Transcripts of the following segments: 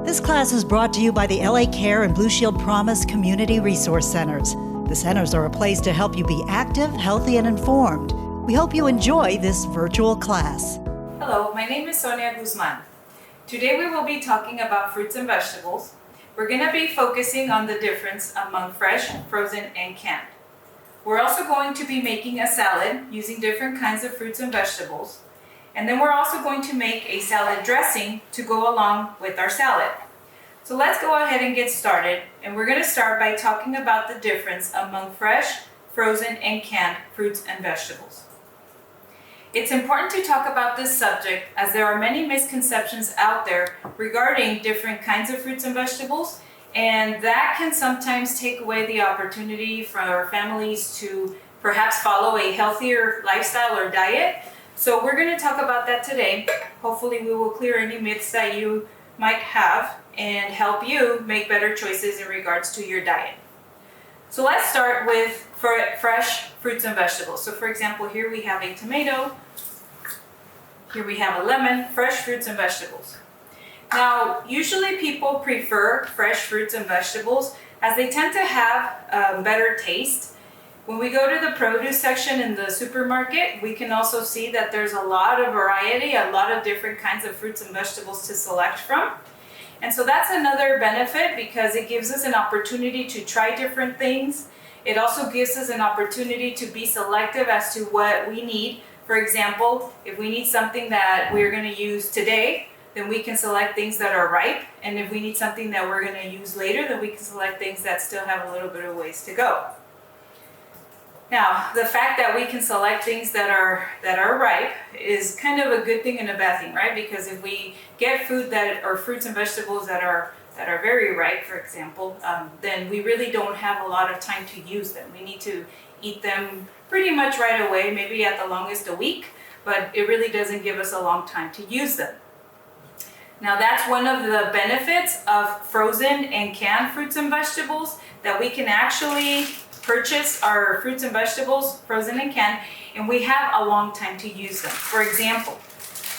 This class is brought to you by the LA Care and Blue Shield Promise Community Resource Centers. The centers are a place to help you be active, healthy, and informed. We hope you enjoy this virtual class. Hello, my name is Sonia Guzman. Today we will be talking about fruits and vegetables. We're going to be focusing on the difference among fresh, frozen, and canned. We're also going to be making a salad using different kinds of fruits and vegetables. And then we're also going to make a salad dressing to go along with our salad. So let's go ahead and get started. And we're going to start by talking about the difference among fresh, frozen, and canned fruits and vegetables. It's important to talk about this subject as there are many misconceptions out there regarding different kinds of fruits and vegetables, and that can sometimes take away the opportunity for our families to perhaps follow a healthier lifestyle or diet. So we're going to talk about that today. Hopefully we will clear any myths that you might have and help you make better choices in regards to your diet. So let's start with fresh fruits and vegetables. So for example, here we have a tomato, here we have a lemon, fresh fruits and vegetables. Now, usually people prefer fresh fruits and vegetables as they tend to have better taste. When we go to the produce section in the supermarket, we can also see that there's a lot of variety, a lot of different kinds of fruits and vegetables to select from. And so that's another benefit because it gives us an opportunity to try different things. It also gives us an opportunity to be selective as to what we need. For example, if we need something that we're going to use today, then we can select things that are ripe. And if we need something that we're going to use later, then we can select things that still have a little bit of ways to go. Now, the fact that we can select things that are ripe is kind of a good thing and a bad thing, right? Because if we get food that or fruits and vegetables that are very ripe, for example, then we really don't have a lot of time to use them. We need to eat them pretty much right away, maybe at the longest a week, but it really doesn't give us a long time to use them. Now, that's one of the benefits of frozen and canned fruits and vegetables, that we can actually purchase our fruits and vegetables frozen and canned, and we have a long time to use them. For example,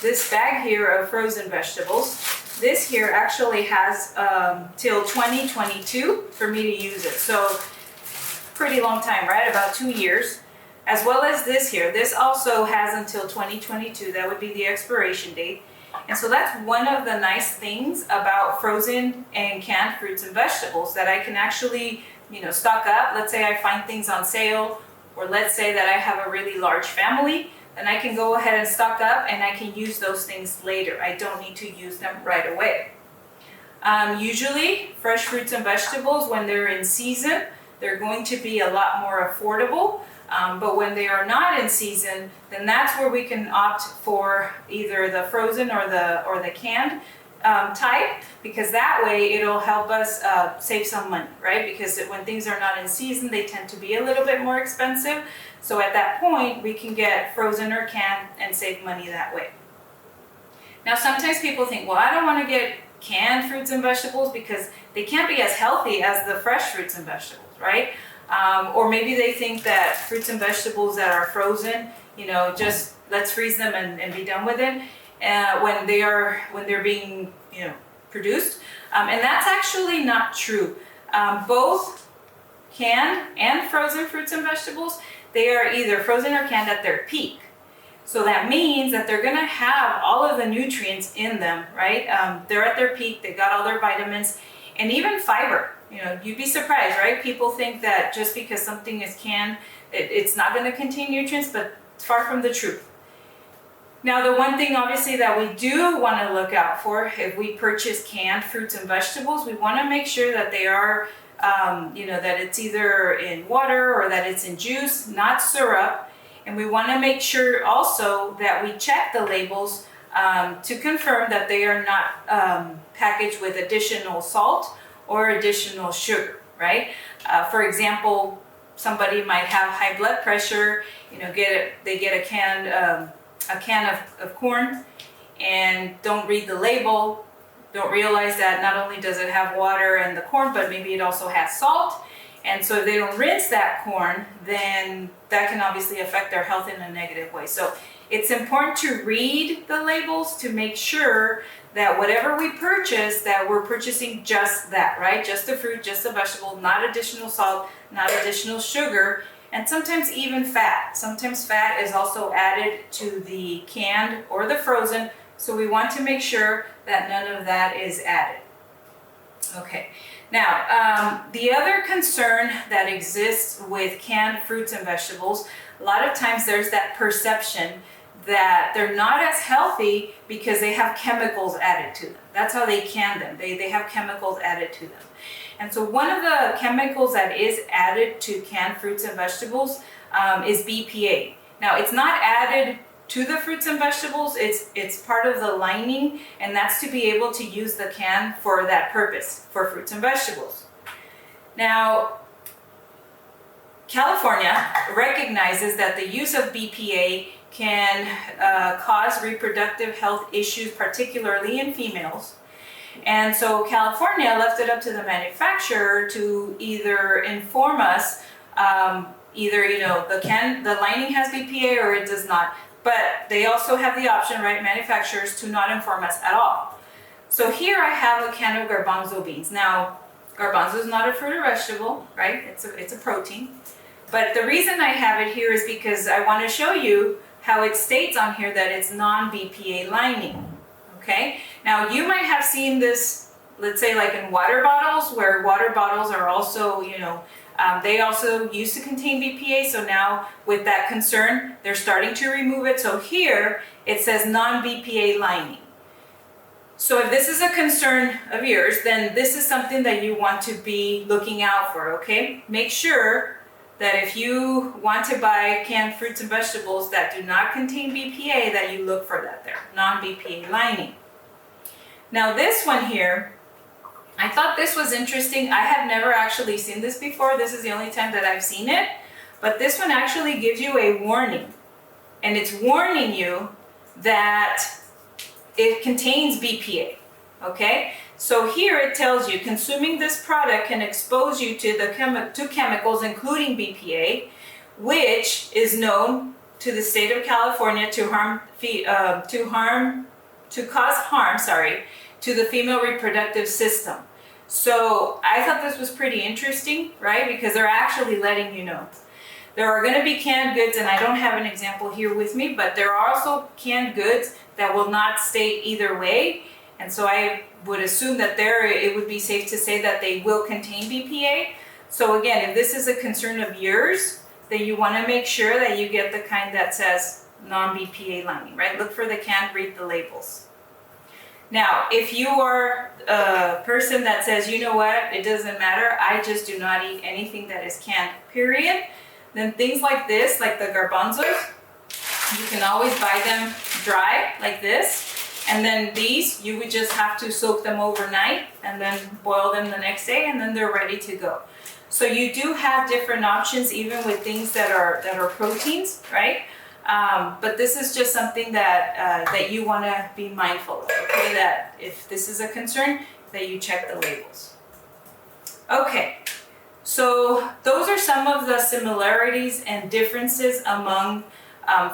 this bag here of frozen vegetables, this here actually has till 2022 for me to use it. So pretty long time, right? About 2 years. As well as this here. This also has until 2022. That would be the expiration date. And so that's one of the nice things about frozen and canned fruits and vegetables, that I can actually stock up. Let's say I find things on sale, or let's say that I have a really large family, then I can go ahead and stock up and I can use those things later. I don't need to use them right away. Usually, fresh fruits and vegetables, when they're in season, they're going to be a lot more affordable. But when they are not in season, then that's where we can opt for either the frozen or the canned type, because that way it'll help us save some money, right? Because when things are not in season, they tend to be a little bit more expensive. So at that point, we can get frozen or canned and save money that way. Now, sometimes people think, well, I don't want to get canned fruits and vegetables because they can't be as healthy as the fresh fruits and vegetables, right? Or maybe they think that fruits and vegetables that are frozen, just let's freeze them and be done with it. When they're being produced, and that's actually not true. Both canned and frozen fruits and vegetables, they are either frozen or canned at their peak. So that means that they're going to have all of the nutrients in them, right? They're at their peak. They got all their vitamins and even fiber. You'd be surprised, right? People think that just because something is canned, it's not going to contain nutrients, but it's far from the truth. Now, the one thing obviously that we do want to look out for if we purchase canned fruits and vegetables, we want to make sure that they are, that it's either in water or that it's in juice, not syrup. And we want to make sure also that we check the labels to confirm that they are not packaged with additional salt or additional sugar, right? For example, somebody might have high blood pressure, they get a can of corn and don't read the label, don't realize that not only does it have water and the corn, but maybe it also has salt. And so if they don't rinse that corn, then that can obviously affect their health in a negative way. So it's important to read the labels to make sure that whatever we purchase, that we're purchasing just that, right? Just the fruit, just the vegetable, not additional salt, not additional sugar, and sometimes even fat. Sometimes fat is also added to the canned or the frozen, so we want to make sure that none of that is added. Okay, now the other concern that exists with canned fruits and vegetables, a lot of times there's that perception that they're not as healthy because they have chemicals added to them. That's how they can them. They have chemicals added to them. And so one of the chemicals that is added to canned fruits and vegetables is BPA. Now it's not added to the fruits and vegetables, it's part of the lining, and that's to be able to use the can for that purpose, for fruits and vegetables. Now, California recognizes that the use of BPA can cause reproductive health issues, particularly in females. And so California left it up to the manufacturer to either inform us, either the lining has BPA or it does not. But they also have the option, right, manufacturers, to not inform us at all. So here I have a can of garbanzo beans. Now, garbanzo is not a fruit or vegetable, right? It's a protein. But the reason I have it here is because I want to show you how it states on here that it's non-BPA lining, okay? Now, you might have seen this, let's say like in water bottles, where water bottles are also, they also used to contain BPA, so now with that concern, they're starting to remove it. So here, it says non-BPA lining. So if this is a concern of yours, then this is something that you want to be looking out for, okay? Make sure that if you want to buy canned fruits and vegetables that do not contain BPA, that you look for that there, non-BPA lining. Now this one here, I thought this was interesting. I have never actually seen this before. This is the only time that I've seen it. But this one actually gives you a warning. And it's warning you that it contains BPA, okay? So here it tells you, consuming this product can expose you to chemicals, including BPA, which is known to the state of California to cause harm to the female reproductive system. So I thought this was pretty interesting, right? Because they're actually letting you know. There are going to be canned goods, and I don't have an example here with me, but there are also canned goods that will not state either way. And so I would assume that it would be safe to say that they will contain BPA. So again, if this is a concern of yours, then you want to make sure that you get the kind that says non-BPA lining, right? Look for the can, read the labels. Now, if you are a person that says, you know what, it doesn't matter, I just do not eat anything that is canned, period, then things like this, like the garbanzos, you can always buy them dry, like this. And then these, you would just have to soak them overnight and then boil them the next day, and then they're ready to go. So you do have different options, even with things that are proteins, right? But this is just something that you want to be mindful of, okay? That if this is a concern, that you check the labels. Okay, so those are some of the similarities and differences among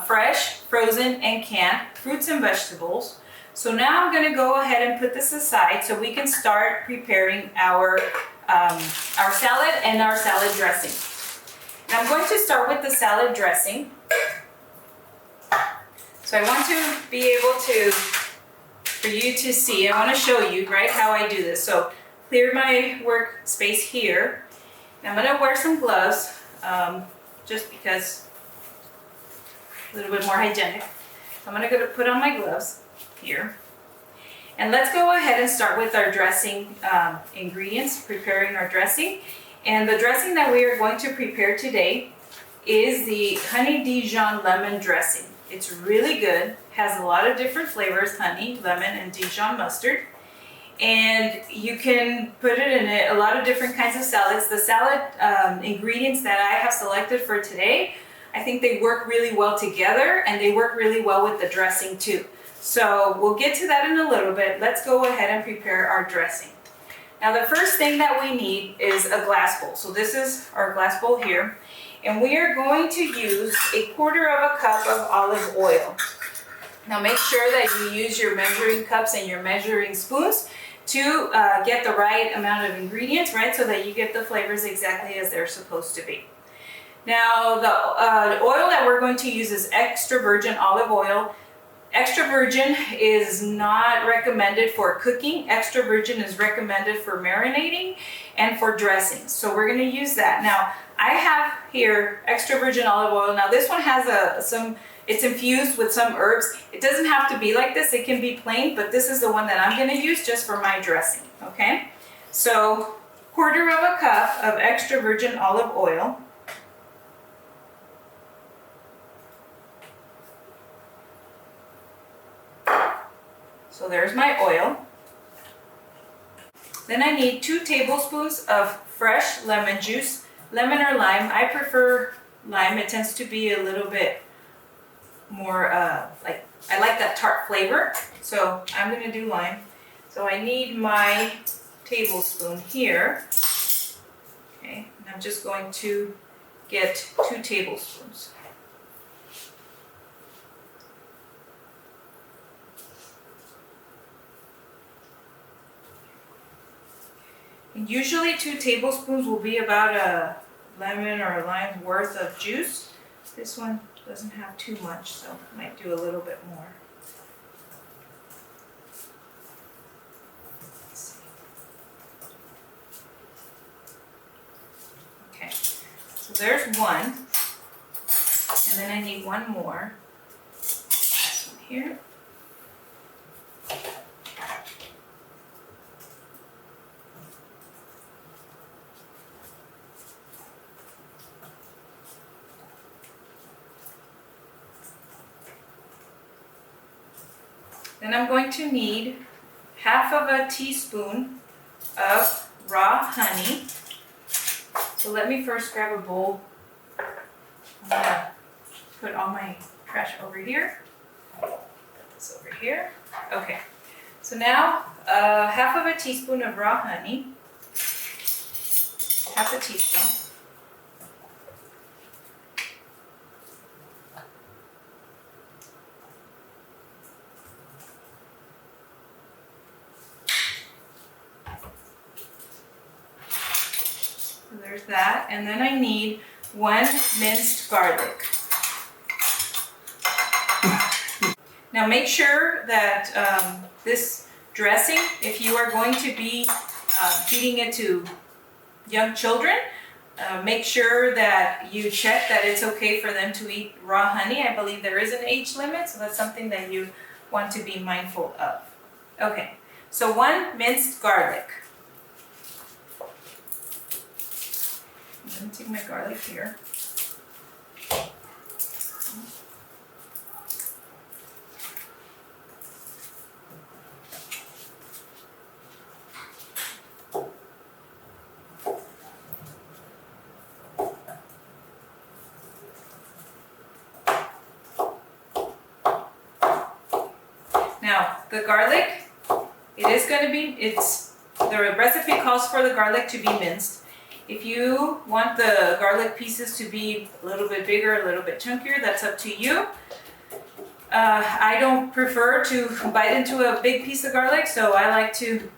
fresh, frozen, and canned fruits and vegetables. So now I'm going to go ahead and put this aside so we can start preparing our salad and our salad dressing. Now I'm going to start with the salad dressing. So I want to be able for you to see, I want to show you, right, how I do this. So clear my workspace here. I'm going to wear some gloves, just because a little bit more hygienic. So I'm going to put on my gloves here. And let's go ahead and start with our dressing ingredients, preparing our dressing. And the dressing that we are going to prepare today is the honey Dijon lemon dressing. It's really good, has a lot of different flavors, honey, lemon, and Dijon mustard. And you can put it in a lot of different kinds of salads. The salad ingredients that I have selected for today, I think they work really well together, and they work really well with the dressing too. So we'll get to that in a little bit. Let's go ahead and prepare our dressing. Now the first thing that we need is a glass bowl. So this is our glass bowl here. And we are going to use 1/4 cup of olive oil. Now make sure that you use your measuring cups and your measuring spoons to get the right amount of ingredients, right? So that you get the flavors exactly as they're supposed to be. Now the oil that we're going to use is extra virgin olive oil. Extra virgin is not recommended for cooking. Extra virgin is recommended for marinating and for dressing. So we're going to use that. Now I have here extra virgin olive oil. Now this one has it's infused with some herbs. It doesn't have to be like this. It can be plain, but this is the one that I'm going to use just for my dressing. Okay. So 1/4 cup of extra virgin olive oil. So there's my oil. Then I need 2 tablespoons of fresh lemon juice, lemon or lime. I prefer lime. It tends to be a little bit more I like that tart flavor. So I'm going to do lime. So I need my tablespoon here. Okay, and I'm just going to get 2 tablespoons. And usually 2 tablespoons will be about a lemon or a lime's worth of juice. This one doesn't have too much, so I might do a little bit more. Let's see. Okay, so there's one. And then I need one more. This one here. Then I'm going to need 1/2 teaspoon of raw honey. So let me first grab a bowl. I'm gonna put all my trash over here. Put this over here. Okay. So now 1/2 teaspoon of raw honey. 1/2 teaspoon. So there's that. And then I need 1 minced garlic. Now make sure that this dressing, if you are going to be feeding it to young children, make sure that you check that it's okay for them to eat raw honey. I believe there is an age limit, so that's something that you want to be mindful of. Okay, so 1 minced garlic. I'm going to take my garlic here. Now, the garlic, the recipe calls for the garlic to be minced. If you want the garlic pieces to be a little bit bigger, a little bit chunkier, that's up to you. I don't prefer to bite into a big piece of garlic, so I like to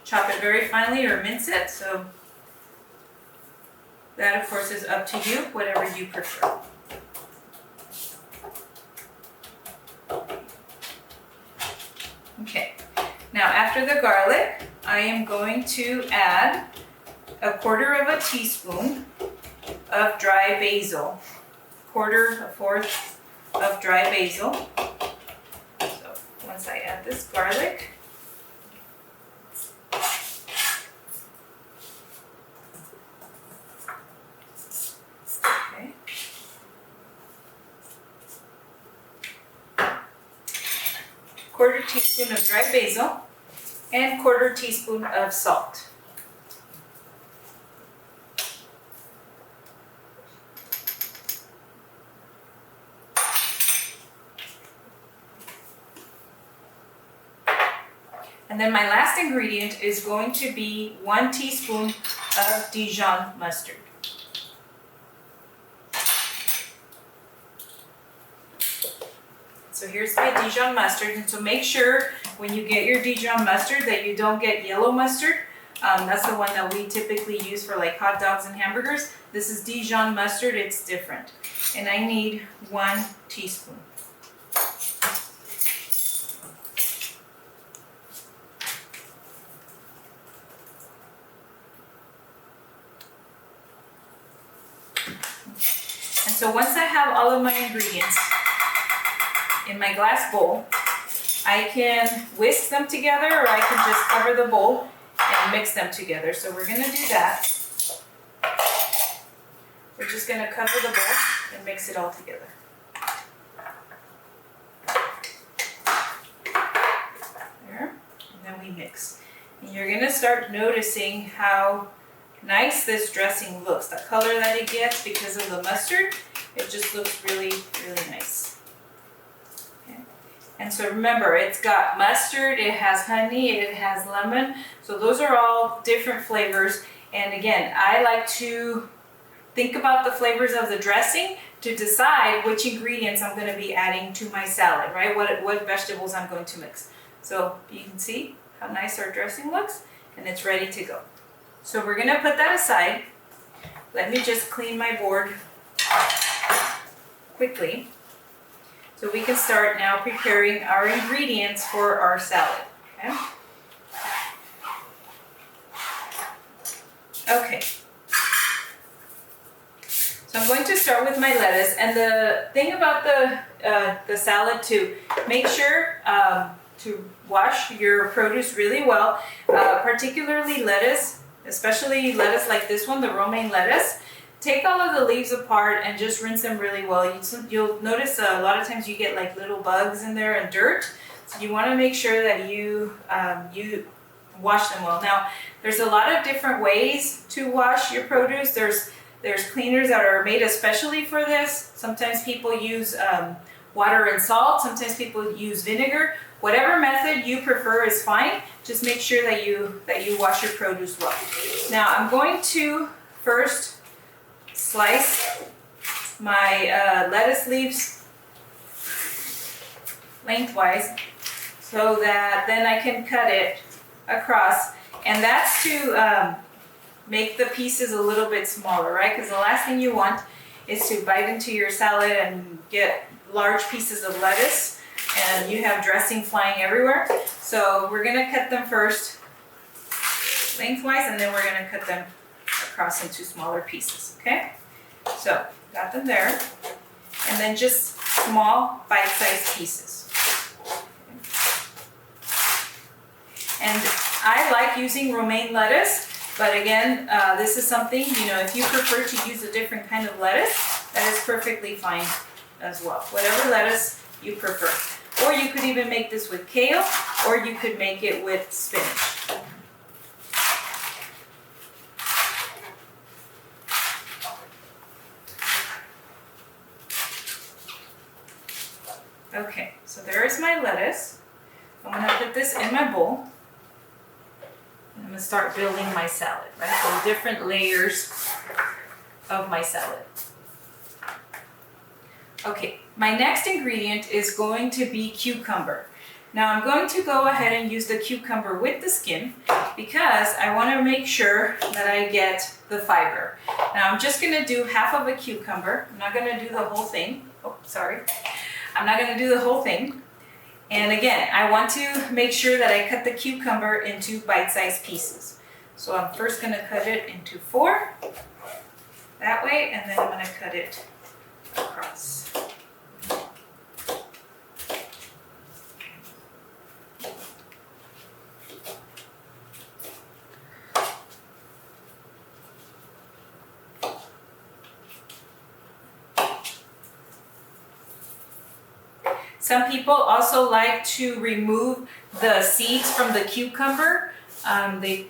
chop it very finely or mince it. So that, of course, is up to you, whatever you prefer. Okay, now after the garlic, I am going to add 1/4 teaspoon of dry basil. 1/4 of dry basil. So once I add this garlic, okay. 1/4 teaspoon of dry basil and 1/4 teaspoon of salt. And then my last ingredient is going to be 1 teaspoon of Dijon mustard. So So here's my Dijon mustard. And so make sure when you get your Dijon mustard that you don't get yellow mustard. That's the one that we typically use for like hot dogs and hamburgers. This is Dijon mustard, it's different. And I need 1 teaspoon. And so once I have all of my ingredients in my glass bowl, I can whisk them together or I can just cover the bowl and mix them together. So we're gonna do that. We're just gonna cover the bowl and mix it all together. There, and then we mix. And you're gonna start noticing how nice this dressing looks. The color that it gets because of the mustard, it just looks really, really nice. Okay. And so remember, it's got mustard, it has honey, it has lemon. So those are all different flavors. And again, I like to think about the flavors of the dressing to decide which ingredients I'm going to be adding to my salad, right? What vegetables I'm going to mix. So you can see how nice our dressing looks, and it's ready to go. So we're gonna put that aside. Let me just clean my board quickly so we can start now preparing our ingredients for our salad. Okay. Okay. So I'm going to start with my lettuce, and the thing about the salad too, make sure to wash your produce really well, particularly lettuce. Especially lettuce like this one, the romaine lettuce. Take all of the leaves apart and just rinse them really well. You'll notice a lot of times you get like little bugs in there and dirt. So you want to make sure that you wash them well. Now, there's a lot of different ways to wash your produce. There's cleaners that are made especially for this. Sometimes people use water and salt. Sometimes people use vinegar. Whatever method you prefer is fine. Just make sure that you wash your produce well. Now I'm going to first slice my lettuce leaves lengthwise so that then I can cut it across. And that's to make the pieces a little bit smaller, right? Because the last thing you want is to bite into your salad and get large pieces of lettuce and you have dressing flying everywhere. So we're gonna cut them first lengthwise, and then we're gonna cut them across into smaller pieces, okay? So, got them there. And then just small bite-sized pieces. And I like using romaine lettuce, but again, this is something, if you prefer to use a different kind of lettuce, that is perfectly fine as well. Whatever lettuce you prefer. Or you could even make this with kale, or you could make it with spinach. Okay, so there's my lettuce. I'm gonna put this in my bowl. I'm gonna start building my salad, right? So different layers of my salad. Okay, my next ingredient is going to be cucumber. Now I'm going to go ahead and use the cucumber with the skin because I want to make sure that I get the fiber. Now I'm just going to do half of a cucumber. I'm not going to do the whole thing. Oh, sorry. I'm not going to do the whole thing. And again, I want to make sure that I cut the cucumber into bite-sized pieces. So I'm first going to cut it into 4 that way, and then I'm going to cut it across. Some people also like to remove the seeds from the cucumber. They,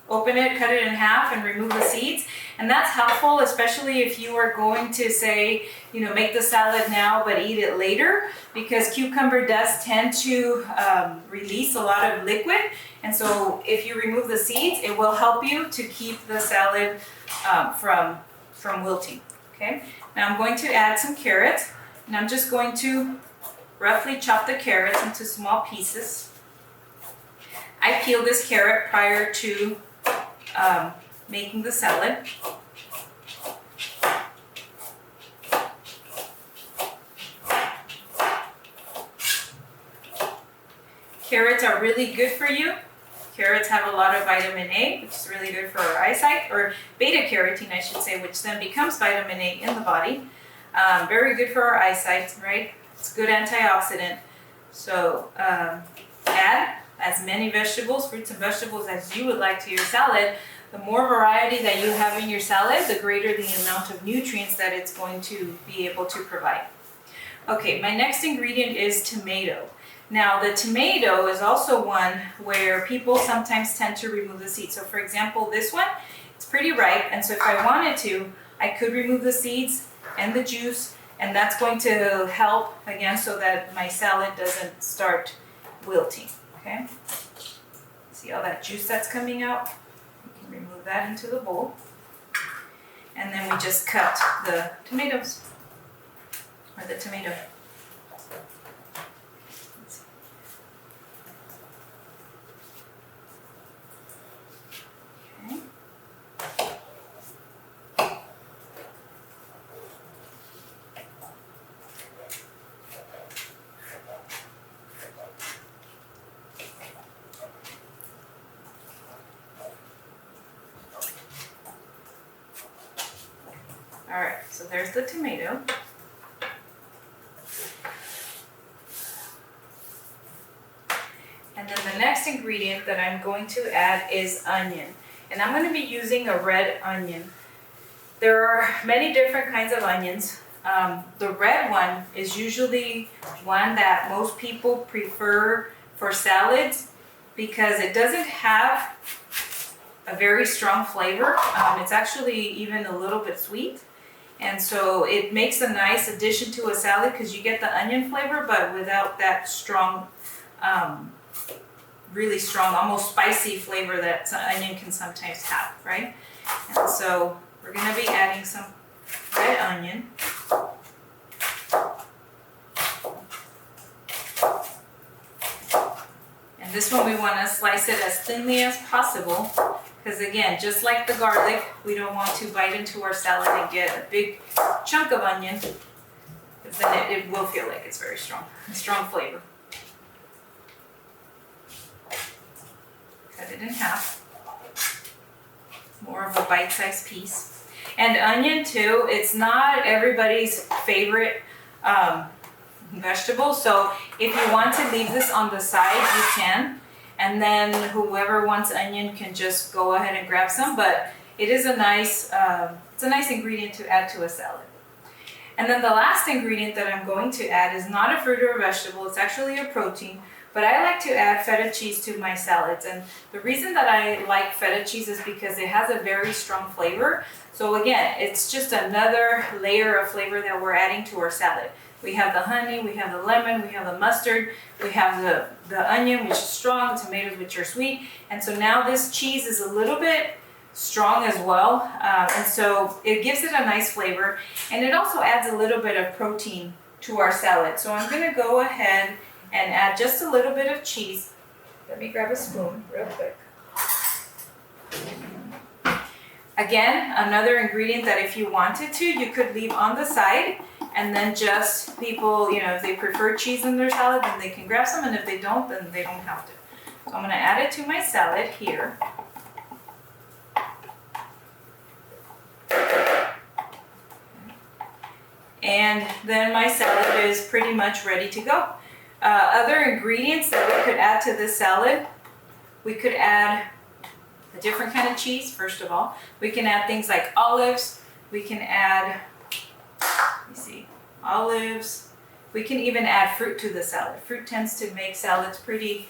open it, cut it in half, and remove the seeds. And that's helpful, especially if you are going to say, make the salad now but eat it later, because cucumber does tend to release a lot of liquid. And so if you remove the seeds, it will help you to keep the salad from wilting. Okay. Now I'm going to add some carrots, and I'm just going to roughly chop the carrots into small pieces. I peel this carrot prior to making the salad. Carrots are really good for you. Carrots have a lot of vitamin A, which is really good for our eyesight, or beta carotene, I should say, which then becomes vitamin A in the body. Very good for our eyesight, right? It's a good antioxidant. So add as many vegetables, fruits and vegetables as you would like to your salad. The more variety that you have in your salad, the greater the amount of nutrients that it's going to be able to provide. Okay, my next ingredient is tomato. Now, the tomato is also one where people sometimes tend to remove the seeds. So for example, this one, it's pretty ripe, and so if I wanted to, I could remove the seeds and the juice, and that's going to help, again, so that my salad doesn't start wilting, okay? See all that juice that's coming out? We can remove that into the bowl. And then we just cut the tomatoes, or the tomato. Alright, so there's the tomato. And then the next ingredient that I'm going to add is onion. And I'm going to be using a red onion. There are many different kinds of onions. The red one is usually one that most people prefer for salads because it doesn't have a very strong flavor. It's actually even a little bit sweet. And so it makes a nice addition to a salad because you get the onion flavor, but without that strong, really strong, almost spicy flavor that onion can sometimes have, right? And so we're going to be adding some red onion. And this one we want to slice it as thinly as possible. Because again, just like the garlic, we don't want to bite into our salad and get a big chunk of onion, because then it will feel like it's very strong, a strong flavor. Cut it in half. More of a bite-sized piece. And onion too, it's not everybody's favorite vegetable, so if you want to leave this on the side, you can. And then whoever wants onion can just go ahead and grab some, but it is a nice, it's a nice ingredient to add to a salad. And then the last ingredient that I'm going to add is not a fruit or a vegetable, it's actually a protein, but I like to add feta cheese to my salads. And the reason that I like feta cheese is because it has a very strong flavor. So again, it's just another layer of flavor that we're adding to our salad. We have the honey, we have the lemon, we have the mustard, we have the onion, which is strong, the tomatoes, which are sweet. And so now this cheese is a little bit strong as well. And so it gives it a nice flavor. And it also adds a little bit of protein to our salad. So I'm going to go ahead and add just a little bit of cheese. Let me grab a spoon real quick. Again, another ingredient that if you wanted to, you could leave on the side. And then just people, if they prefer cheese in their salad, then they can grab some. And if they don't, then they don't have to. So I'm going to add it to my salad here. And then my salad is pretty much ready to go. Other ingredients that we could add to this salad, we could add a different kind of cheese, first of all. We can add things like olives. We can add, olives. We can even add fruit to the salad. Fruit tends to make salads pretty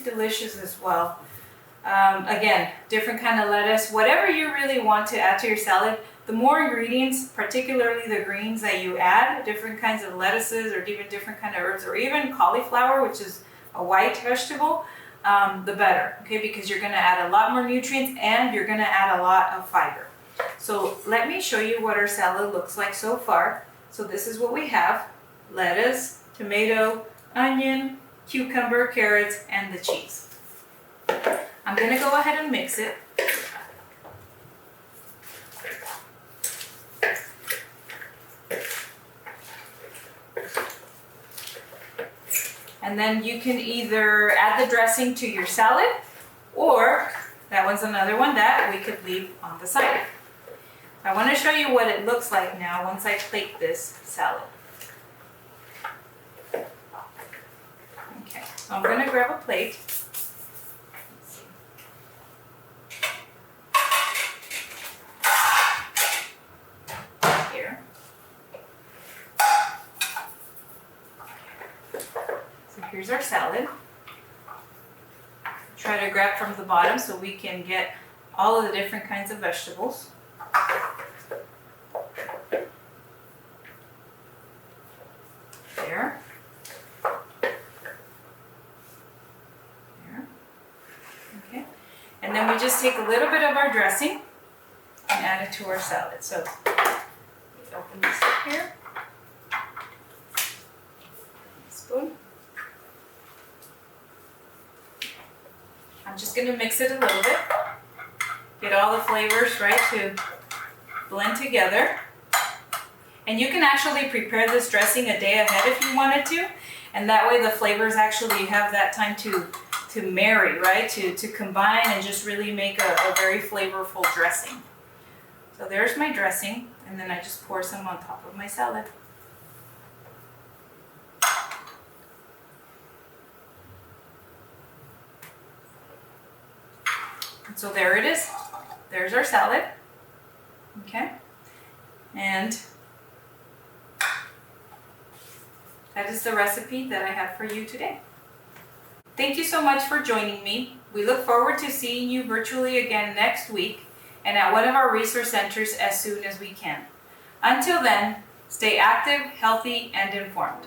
delicious as well. Again, different kind of lettuce. Whatever you really want to add to your salad, the more ingredients, particularly the greens that you add, different kinds of lettuces or even different kind of herbs, or even cauliflower, which is a white vegetable, the better, okay? Because you're gonna add a lot more nutrients and you're gonna add a lot of fiber. So let me show you what our salad looks like so far. So this is what we have: lettuce, tomato, onion, cucumber, carrots, and the cheese. I'm gonna go ahead and mix it. And then you can either add the dressing to your salad, or that one's another one that we could leave on the side. I want to show you what it looks like now once I plate this salad. Okay, so I'm going to grab a plate. Here. So here's our salad. Try to grab from the bottom so we can get all of the different kinds of vegetables. There. There. Okay. And then we just take a little bit of our dressing and add it to our salad. So we open this up here. Spoon. I'm just going to mix it a little bit. Get all the flavors right to blend together. And you can actually prepare this dressing a day ahead if you wanted to. And that way the flavors actually have that time to marry, right? To combine and just really make a very flavorful dressing. So there's my dressing. And then I just pour some on top of my salad. So there it is. There's our salad. Okay. And that is the recipe that I have for you today. Thank you so much for joining me. We look forward to seeing you virtually again next week and at one of our resource centers as soon as we can. Until then, stay active, healthy, and informed.